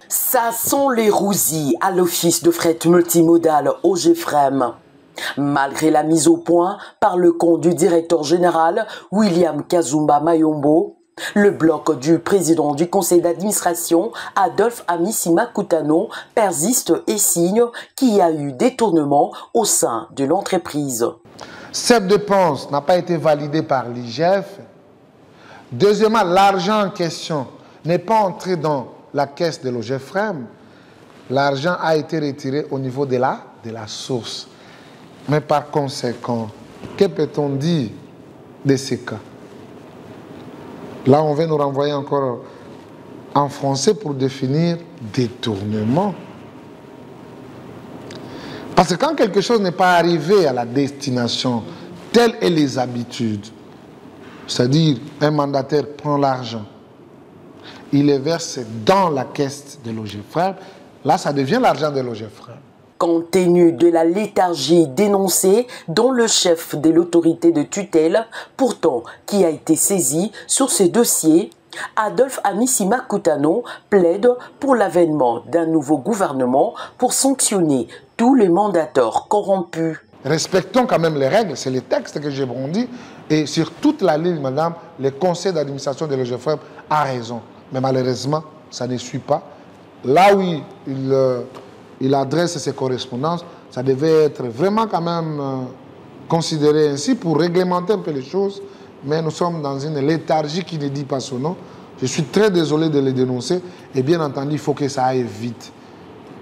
Ça sent les rousilles à l'office de fret multimodal OGFREM. Malgré la mise au point par le compte du directeur général William Kazumba Mayombo, le bloc du président du conseil d'administration Adolphe Amisima Koutano persiste et signe qu'il y a eu détournement au sein de l'entreprise. Cette dépense n'a pas été validée par l'IGF. Deuxièmement, l'argent en question n'est pas entré dans la caisse de l'OGFREM. L'argent a été retiré au niveau de la source. Mais par conséquent, que peut-on dire de ces cas? Là, on va nous renvoyer encore en français pour définir détournement. Parce que quand quelque chose n'est pas arrivé à la destination, telles sont les habitudes, c'est-à-dire un mandataire prend l'argent, il le verse dans la caisse de l'OGFREM, là, ça devient l'argent de l'OGFREM. Compte tenu de la léthargie dénoncée dont le chef de l'autorité de tutelle, pourtant qui a été saisi sur ce dossier, Adolphe Amisima Koutano plaide pour l'avènement d'un nouveau gouvernement pour sanctionner tous les mandataires corrompus. Respectons quand même les règles, c'est les textes que j'ai brandis, et sur toute la ligne, madame, le conseil d'administration de l'OGFREM a raison. Mais malheureusement, ça ne suit pas. Là où il adresse ses correspondances, ça devait être vraiment quand même considéré ainsi pour réglementer un peu les choses. Mais nous sommes dans une léthargie qui ne dit pas son nom. Je suis très désolé de les dénoncer. Et bien entendu, il faut que ça aille vite.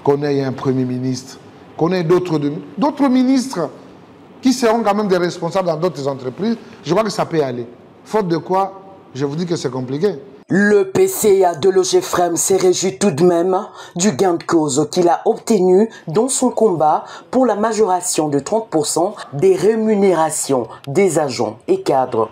Qu'on ait un Premier ministre, qu'on ait d'autres ministres qui seront quand même des responsables dans d'autres entreprises. Je crois que ça peut aller. Faute de quoi, je vous dis que c'est compliqué. Le PCA de l'OGFREM s'est réjoui tout de même du gain de cause qu'il a obtenu dans son combat pour la majoration de 30% des rémunérations des agents et cadres.